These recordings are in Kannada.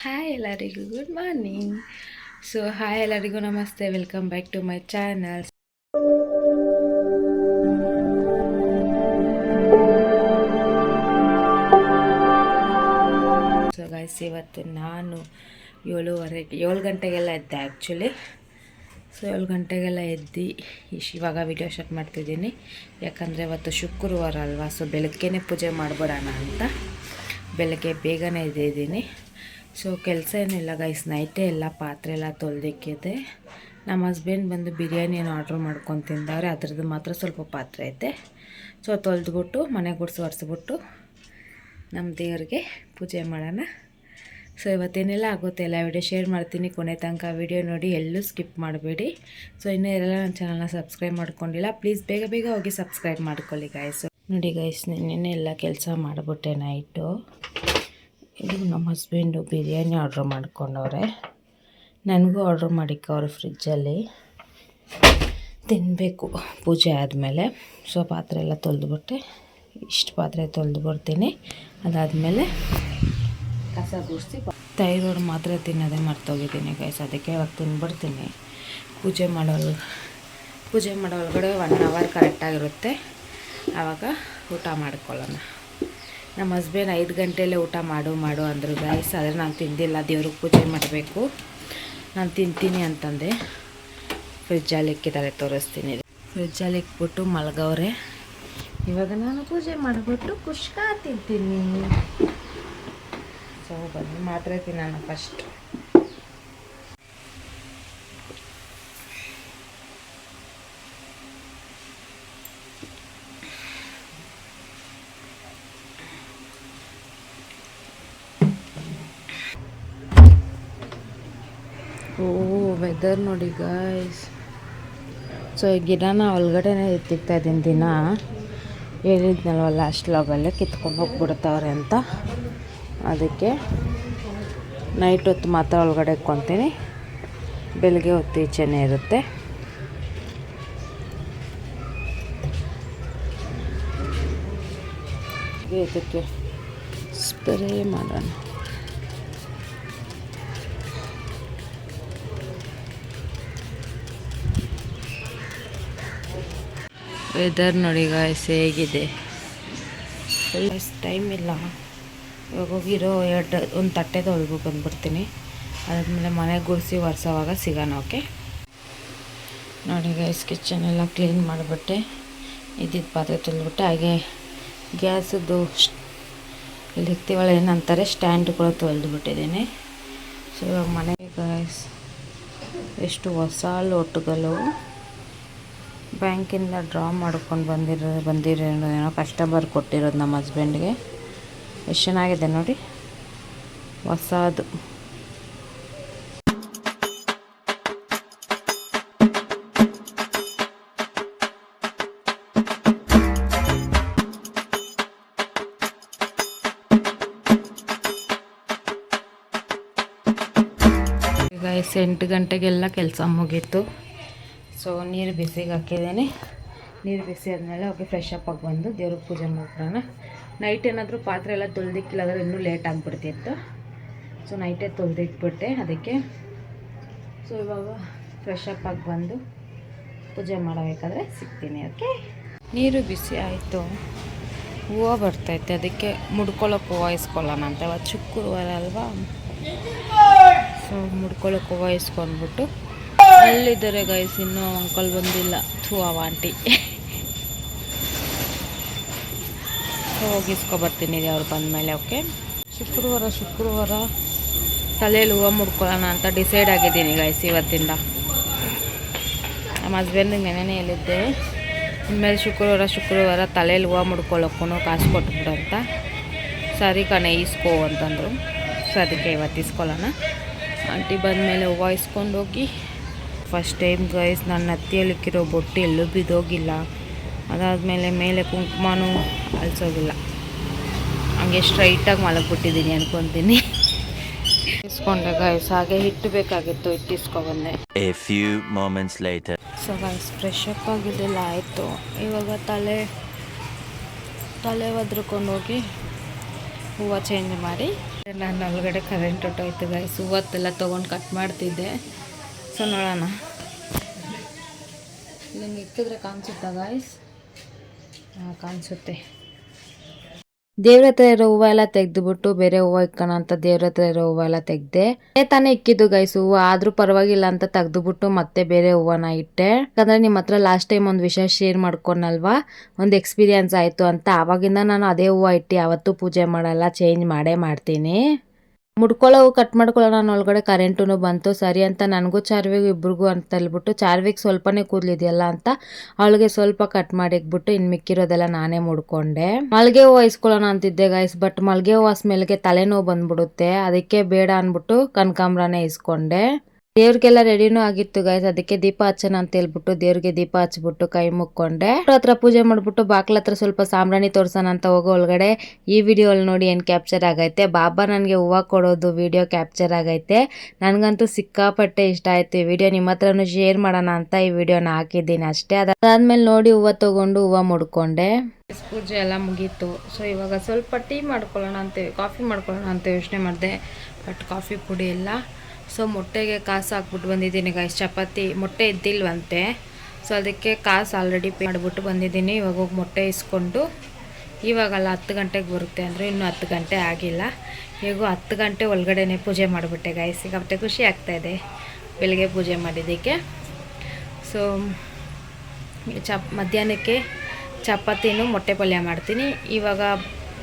ಹಾಯ್ ಎಲ್ಲರಿಗೂ ಗುಡ್ ಮಾರ್ನಿಂಗ್. ಹಾಯ್ ಎಲ್ಲರಿಗೂ ನಮಸ್ತೆ, welcome back to my channel. Guys, ಇವತ್ತು ನಾನು 7 ಗಂಟೆಗೆಲ್ಲ ಎದ್ದೆ ಆ್ಯಕ್ಚುಲಿ. 7 ಗಂಟೆಗೆಲ್ಲ ಎದ್ದು ಇವಾಗ ವಿಡಿಯೋ ಶೂಟ್ ಮಾಡ್ತಿದ್ದೀನಿ. ಯಾಕಂದರೆ ಇವತ್ತು ಶುಕ್ರವಾರ ಅಲ್ವಾ, ಬೆಳಗ್ಗೆನೇ ಪೂಜೆ ಮಾಡಿಬಿಡೋಣ ಅಂತ ಬೆಳಗ್ಗೆ ಬೇಗನೆ ಎದ್ದಿದ್ದೀನಿ. ಕೆಲಸ ಏನಿಲ್ಲ ಗೈಸ್, ನೈಟೇ ಎಲ್ಲ ಪಾತ್ರೆ ಎಲ್ಲ ತೊಳೆದಿಕ್ಕಿದೆ. ನಮ್ಮ ಹಸ್ಬೆಂಡ್ ಬಂದು ಬಿರಿಯಾನಿಯನ್ನು ಆರ್ಡ್ರ್ ಮಾಡ್ಕೊಂಡು ತಿಂದವ್ರೆ, ಅದ್ರದ್ದು ಮಾತ್ರ ಸ್ವಲ್ಪ ಪಾತ್ರೆ ಐತೆ. ತೊಳೆದ್ಬಿಟ್ಟು ಮನೆ ಗುಡಿಸಿ ಒರೆಸ್ಬಿಟ್ಟು ನಮ್ಮ ದೇವ್ರಿಗೆ ಪೂಜೆ ಮಾಡೋಣ. ಇವತ್ತೇನೆಲ್ಲ ಆಗುತ್ತೆ ಎಲ್ಲ ವಿಡಿಯೋ ಶೇರ್ ಮಾಡ್ತೀನಿ. ಕೊನೆ ತನಕ ವಿಡಿಯೋ ನೋಡಿ, ಎಲ್ಲೂ ಸ್ಕಿಪ್ ಮಾಡಬೇಡಿ. ಇನ್ನೂ ಎಲ್ಲ ನನ್ನ ಚಾನಲ್ನ ಸಬ್ಸ್ಕ್ರೈಬ್ ಮಾಡ್ಕೊಂಡಿಲ್ಲ, ಪ್ಲೀಸ್ ಬೇಗ ಬೇಗ ಹೋಗಿ ಸಬ್ಸ್ಕ್ರೈಬ್ ಮಾಡ್ಕೊಳ್ಳಿ ಗೈಸ್. ನೋಡಿ ಗೈಸ್, ನಿನ್ನೆ ಎಲ್ಲ ಕೆಲಸ ಮಾಡಿಬಿಟ್ಟೆ ನೈಟು. ಇದು ನಮ್ಮ ಹಸ್ಬೆಂಡು ಬಿರಿಯಾನಿ ಆರ್ಡ್ರ್ ಮಾಡ್ಕೊಂಡವ್ರೆ, ನನಗೂ ಆರ್ಡ್ರ್ ಮಾಡಿಕ್ಕವ್ರೆ. ಫ್ರಿಜ್ಜಲ್ಲಿ ತಿನ್ನಬೇಕು ಪೂಜೆ ಆದಮೇಲೆ. ಪಾತ್ರೆ ಎಲ್ಲ ತೊಳೆದ್ಬಿಟ್ಟೆ, ಇಷ್ಟು ಪಾತ್ರೆ ತೊಳೆದು ಬರ್ತೀನಿ. ಅದಾದಮೇಲೆ ಕಸ ಗುಡಿಸಿ ಥೈರಾಯ್ಡ್ ಮಾತ್ರೆ ತಿನ್ನೋದೇ ಮರ್ತೋಗಿದ್ದೀನಿ ಗೈಸ್, ಅದಕ್ಕೆ ಇವಾಗ ತಿನ್ಬಿಡ್ತೀನಿ. ಪೂಜೆ ಮಾಡೋ ಒಳಗಡೆ 1 ಅವರ್ ಕರೆಕ್ಟಾಗಿರುತ್ತೆ, ಆವಾಗ ಊಟ ಮಾಡ್ಕೊಳ್ಳೋಣ. ನಮ್ಮ ಹಸ್ಬೆಂಡ್ 5 ಗಂಟೆಯಲ್ಲೇ ಊಟ ಮಾಡು ಅಂದರು ಗೈಸ್. ಆದರೆ ನಾನು ತಿಂದಿಲ್ಲ, ದೇವ್ರಿಗೆ ಪೂಜೆ ಮಾಡಬೇಕು, ನಾನು ತಿಂತೀನಿ ಅಂತಂದೆ. ಫ್ರಿಜ್ಜಲ್ಲಿ ಇಕ್ಕಿದ್ದಾರೆ, ತೋರಿಸ್ತೀನಿ. ಫ್ರಿಜ್ಜಲ್ಲಿ ಇಕ್ಬಿಟ್ಟು ಮಲಗವ್ರೆ. ಇವಾಗ ನಾನು ಪೂಜೆ ಮಾಡಿಬಿಟ್ಟು ಕುಷ್ಕ ತಿಂತೀನಿ. ಬನ್ನಿ ಮಾತ್ರೆ ತಿನ್ನೋಣ ಫಸ್ಟ್. ವೆದರ್ ನೋಡಿ ಗಾಯ್ಸ್. ಈ ಗಿಡನ ಒಳಗಡೆನೇ ಎತ್ತಿಕ್ತಾ ಇದ್ದೀನಿ ದಿನ. ಹೇಳಿದ್ನಲ್ವ ಲಾಸ್ಟ್ ಲಾಗಲ್ಲೇ ಕಿತ್ಕೊಂಡು ಹೋಗ್ಬಿಡ್ತಾವ್ರೆ ಅಂತ, ಅದಕ್ಕೆ ನೈಟ್ ಹೊತ್ತು ಮಾತ್ರ ಒಳಗಡೆ ಇಟ್ಕೊತೀನಿ, ಬೆಳಗ್ಗೆ ಹೊತ್ತು ಈಚೆನೇ ಇರುತ್ತೆ. ಇದಕ್ಕೆ ಸ್ಪ್ರೇ ಮಾಡೋಣ. ವೆದರ್ ನೋಡಿ ಗಾಯ್ಸ್ ಹೇಗಿದೆ. ಟೈಮ್ ಇಲ್ಲ, ಇವಾಗ ಹೋಗಿರೋ ಒಂದು ತಟ್ಟೆ ತೊಳೆದು ಬಂದುಬಿಡ್ತೀನಿ. ಅದಾದಮೇಲೆ ಮನೆ ಗುಡಿಸಿ ಒರೆಸೋವಾಗ ಸಿಗೋಣ. ಓಕೆ ನೋಡಿ ಗೈಸ್, ಕಿಚನ್ ಎಲ್ಲ ಕ್ಲೀನ್ ಮಾಡಿಬಿಟ್ಟೆ, ಇದ್ದಿದ್ದು ಪಾತ್ರೆ ತೊಳೆದ್ಬಿಟ್ಟೆ. ಹಾಗೆ ಗ್ಯಾಸದ್ದು ಇಲ್ಲಿ ಇಕ್ತೀವಲ್ಲ ಏನಂತಾರೆ, ಸ್ಟ್ಯಾಂಡ್ಗಳು ತೊಳೆದುಬಿಟ್ಟಿದ್ದೀನಿ. ಇವಾಗ ಮನೆಗೆ ಗೈಸ್ ಎಷ್ಟು ಹೊಸ ಲೋಟಗಳು ಬ್ಯಾಂಕಿಂದ ಡ್ರಾ ಮಾಡ್ಕೊಂಡು ಬಂದಿರೋದೇನೋ ಕಸ್ಟಮರ್ ಕೊಟ್ಟಿರೋದು ನಮ್ಮ ಹಸ್ಬೆಂಡ್ಗೆ. ಎಷ್ಟು ಚೆನ್ನಾಗಿದೆ ನೋಡಿ, ಹೊಸದು. ಗೈಸ್ 8 ಗಂಟೆಗೆಲ್ಲ ಕೆಲಸ ಮುಗೀತು. ನೀರು ಬಿಸಿಗೆ ಹಾಕಿದ್ದೀನಿ. ನೀರು ಬಿಸಿ ಆದಮೇಲೆ ಹೋಗಿ ಫ್ರೆಶ್ ಅಪ್ ಆಗಿ ಬಂದು ದೇವ್ರಿಗೆ ಪೂಜೆ ಮಾಡ್ಕೊಳ್ಳೋಣ. ನೈಟ್ ಏನಾದರೂ ಪಾತ್ರೆ ಎಲ್ಲ ತೊಳೆದಿಕ್ಕಿಲ್ಲ ಅಂದರೆ ಇನ್ನೂ ಲೇಟ್ ಆಗಿಬಿಡ್ತಿತ್ತು. ನೈಟೇ ತೊಳೆದಿಟ್ಬಿಟ್ಟೆ ಅದಕ್ಕೆ. ಇವಾಗ ಫ್ರೆಶ್ ಅಪ್ ಆಗಿ ಬಂದು ಪೂಜೆ ಮಾಡಬೇಕಾದ್ರೆ ಸಿಗ್ತೀನಿ. ಓಕೆ, ನೀರು ಬಿಸಿ ಆಯಿತು, ಹೂವು ಬರ್ತೈತೆ, ಅದಕ್ಕೆ ಮುಡ್ಕೊಳ್ಳೋಕೆ ಹೂವು ಇಸ್ಕೊಳ್ಳೋಣ ಅಂತ. ಇವತ್ತು ಶುಕ್ರವಾರ ಅಲ್ವಾ, ಮುಡ್ಕೊಳ್ಳೋಕೆ ಹೂವು ಇಸ್ಕೊಂಡ್ಬಿಟ್ಟು ಅಲ್ಲಿದ್ದಾರೆ ಗೈಸ್, ಇನ್ನೂ ಅಂಕಲ್ ಬಂದಿಲ್ಲ. ಆಂಟಿ ಹೋಗಿಸ್ಕೊಬರ್ತೀನಿ ಅವ್ರು ಬಂದಮೇಲೆ. ಓಕೆ, ಶುಕ್ರವಾರ ತಲೆಯಲ್ಲಿ ಹೂವು ಮುಡ್ಕೊಳ್ಳೋಣ ಅಂತ ಡಿಸೈಡ್ ಆಗಿದ್ದೀನಿ ಗೈಸ್ ಇವತ್ತಿಂದ. ನಮ್ಮ ಹಸ್ಬೆಂಡಿಗೆ ನೆನೆನೇ ಹೇಳಿದ್ದೆ, ಇನ್ಮೇಲೆ ಶುಕ್ರವಾರ ತಲೆಯಲ್ಲಿ ಹೂವು ಮುಡ್ಕೊಳ್ಳೋಕ್ಕೂ ಕಾಸು ಕೊಟ್ಬಿಡು ಅಂತ. ಸರಿ ಕಣೆ ಇಸ್ಕೋ ಅಂತಂದರು. ಅದಕ್ಕೆ ಇವತ್ತು ಇಸ್ಕೊಳ್ಳೋಣ. ಆಂಟಿ ಬಂದಮೇಲೆ ಹೂವು ಇಸ್ಕೊಂಡೋಗಿ, ಫಸ್ಟ್ ಟೈಮ್ ಗೈಸ್ ನನ್ನ ಹತ್ತಿಯಲ್ಲಿಕ್ಕಿರೋ ಬೊಟ್ಟು ಎಲ್ಲೂ ಬಿದ್ದೋಗಿಲ್ಲ. ಅದಾದಮೇಲೆ ಮೇಲೆ ಕುಂಕುಮನೂ ಅಳಿಸೋಗಿಲ್ಲ, ಹಂಗೆ ಸ್ಟ್ರೈಟಾಗಿ ಮಲಗಿಬಿಟ್ಟಿದ್ದೀನಿ ಅನ್ಕೊತೀನಿ. ಇಸ್ಕೊಂಡೆ ಗೈಸ್. ಹಾಗೆ ಹಿಟ್ಟು ಬೇಕಾಗಿತ್ತು, ಹಿಟ್ಟು ಇಸ್ಕೊಬಂದೆ. ಗೈಸ್ ಫ್ರೆಶ್ ಅಪ್ ಆಗಿದ್ದೆಲ್ಲ ಆಯಿತು. ಇವಾಗ ತಲೆ ಒದ್ರಕೊಂಡು ಹೋಗಿ ಹೂವು ಚೇಂಜ್ ಮಾಡಿ ನಾನು ಒಳಗಡೆ ಕರೆಂಟ್ ಹೊಟ್ಟೋಯ್ತು ಗೈಸ್. ಹೂವತ್ತೆಲ್ಲ ತೊಗೊಂಡು ಕಟ್ ಮಾಡ್ತಿದ್ದೆ. ಸೊ ನೋಡೋಣ, ಇಲ್ಲಿ ಇಕ್ಕಿದ್ರೆ ಕಾಣಿಸುತ್ತಾ ಗಾಯ್ಸ್? ಹಾಂ, ಕಾಣಿಸುತ್ತೆ. ದೇವ್ರ ಹತ್ರ ಇರೋ ಹೂವು ಎಲ್ಲ ತೆಗೆದುಬಿಟ್ಟು ಬೇರೆ ಹೂವು ಇಕ್ಕೋಣ ಅಂತ ದೇವ್ರ ಹತ್ರ ಇರೋ ಹೂವು ಎಲ್ಲ ತೆಗ್ದೆ. ತಾನೇ ಇಕ್ಕಿದ್ದು ಗೈಸ್ ಹೂವು, ಆದ್ರೂ ಪರವಾಗಿಲ್ಲ ಅಂತ ತೆಗ್ದುಬಿಟ್ಟು ಮತ್ತೆ ಬೇರೆ ಹೂವನ ಇಟ್ಟೆ. ಯಾಕಂದ್ರೆ ನಿಮ್ಮ ಹತ್ರ ಲಾಸ್ಟ್ ಟೈಮ್ ಒಂದು ವಿಷಯ ಶೇರ್ ಮಾಡ್ಕೊನಲ್ವಾ, ಒಂದು ಎಕ್ಸ್ಪೀರಿಯನ್ಸ್ ಆಯಿತು ಅಂತ. ಆವಾಗಿಂದ ನಾನು ಅದೇ ಹೂವು ಇಟ್ಟು ಯಾವತ್ತೂ ಪೂಜೆ ಮಾಡಲ್ಲ, ಚೇಂಜ್ ಮಾಡೇ ಮಾಡ್ತೀನಿ. ಮುಡ್ಕೊಳ್ಳೋ ಕಟ್ ಮಾಡ್ಕೊಳ್ಳೋ ನಾನು ಒಳಗಡೆ ಕರೆಂಟು ಬಂತು. ಸರಿ ಅಂತ ನನಗೂ ಚಾರ್ವಿಗೂ ಇಬ್ರಿಗೂ ಅಂತ ಹೇಳ್ಬಿಟ್ಟು, ಚಾರ್ವಿಗೆ ಸ್ವಲ್ಪನೇ ಕೂದಲಿದೆಯಲ್ಲ ಅಂತ ಅವಳಿಗೆ ಸ್ವಲ್ಪ ಕಟ್ ಮಾಡಿಕ್ಬಿಟ್ಟು ಇನ್ನು ಮಿಕ್ಕಿರೋದೆಲ್ಲ ನಾನೇ ಮುಡ್ಕೊಂಡೆ. ಮಲ್ಗೆ ಹೂವು ಇಸ್ಕೊಳ್ಳೋಣ ಅಂತಿದ್ದೆ ಗೈಸ್, ಬಟ್ ಮಲ್ಗೆ ಹೂವು ಸ್ಮೆಲ್ಗೆ ತಲೆನೋವು ಬಂದ್ಬಿಡುತ್ತೆ. ಅದಕ್ಕೆ ಬೇಡ ಅಂದ್ಬಿಟ್ಟು ಕನಕಾಂಬ್ರನೇ ಇಸ್ಕೊಂಡೆ. ದೇವ್ರಿಗೆಲ್ಲ ರೆಡಿನೂ ಆಗಿತ್ತು ಗೈಸ್. ಅದಕ್ಕೆ ದೀಪ ಹಚ್ಚೋಣ ಅಂತ ಹೇಳ್ಬಿಟ್ಟು ದೇವ್ರಿಗೆ ದೀಪ ಹಚ್ಬಿಟ್ಟು ಕೈ ಮುಕ್ಕೊಂಡೆ. ಹತ್ರ ಪೂಜೆ ಮಾಡ್ಬಿಟ್ಟು ಬಾಕ್ಲ ಹತ್ರ ಸ್ವಲ್ಪ ಸಾಂಬ್ರಾಣಿ ತೋರ್ಸೋಣ ಅಂತ ಹೋಗೋ ಒಳಗಡೆ ಈ ವಿಡಿಯೋ ನೋಡಿ ಏನ್ ಕ್ಯಾಪ್ಚರ್ ಆಗೈತೆ, ಬಾಬಾ ನನಗೆ ಹೂವು ಕೊಡೋದು ವಿಡಿಯೋ ಕ್ಯಾಪ್ಚರ್ ಆಗೈತೆ. ನನಗಂತೂ ಸಿಕ್ಕಾಪಟ್ಟೆ ಇಷ್ಟ ಆಯ್ತು. ಈ ವಿಡಿಯೋ ನಿಮ್ಮ ಹತ್ರನೂ ಶೇರ್ ಮಾಡೋಣ ಅಂತ ಈ ವಿಡಿಯೋನ ಹಾಕಿದ್ದೀನಿ ಅಷ್ಟೇ. ಅದಾದ್ಮೇಲೆ ನೋಡಿ ಹೂವು ತಗೊಂಡು ಹೂವು ಮುಡ್ಕೊಂಡೆ. ಪೂಜೆ ಎಲ್ಲ ಮುಗೀತು. ಸೊ ಇವಾಗ ಸ್ವಲ್ಪ ಟೀ ಮಾಡ್ಕೊಳ್ಳೋಣ ಅಂತ, ಕಾಫಿ ಮಾಡ್ಕೊಳ್ಳೋಣ ಅಂತ ಯೋಚನೆ ಮಾಡಿದೆ. ಬಟ್ ಕಾಫಿ ಪುಡಿ ಇಲ್ಲ. ಸೊ ಮೊಟ್ಟೆಗೆ ಕಾಸು ಹಾಕ್ಬಿಟ್ಟು ಬಂದಿದ್ದೀನಿ ಗೈಸ್. ಚಪಾತಿ ಮೊಟ್ಟೆ ಇದ್ದಿಲ್ವಂತೆ, ಸೊ ಅದಕ್ಕೆ ಕಾಸು ಆಲ್ರೆಡಿ ಪೇ ಮಾಡಿಬಿಟ್ಟು ಬಂದಿದ್ದೀನಿ. ಇವಾಗ ಹೋಗಿ ಮೊಟ್ಟೆ ಇಸ್ಕೊಂಡು, ಇವಾಗಲ್ಲ 10 ಗಂಟೆಗೆ ಬರುತ್ತೆ ಅಂದರೆ ಇನ್ನೂ 10 ಗಂಟೆ ಆಗಿಲ್ಲ. ಹೇಗೂ 10 ಗಂಟೆ ಒಳಗಡೆನೆ ಪೂಜೆ ಮಾಡಿಬಿಟ್ಟೆ ಗೈಸ್. ಸಿಕ್ಕಾಪಟ್ಟೆ ಖುಷಿ ಆಗ್ತಾಯಿದೆ ಬೆಳಗ್ಗೆ ಪೂಜೆ ಮಾಡಿದ್ದಕ್ಕೆ. ಸೊ ಮಧ್ಯಾಹ್ನಕ್ಕೆ ಚಪಾತಿನೂ ಮೊಟ್ಟೆ ಪಲ್ಯ ಮಾಡ್ತೀನಿ. ಇವಾಗ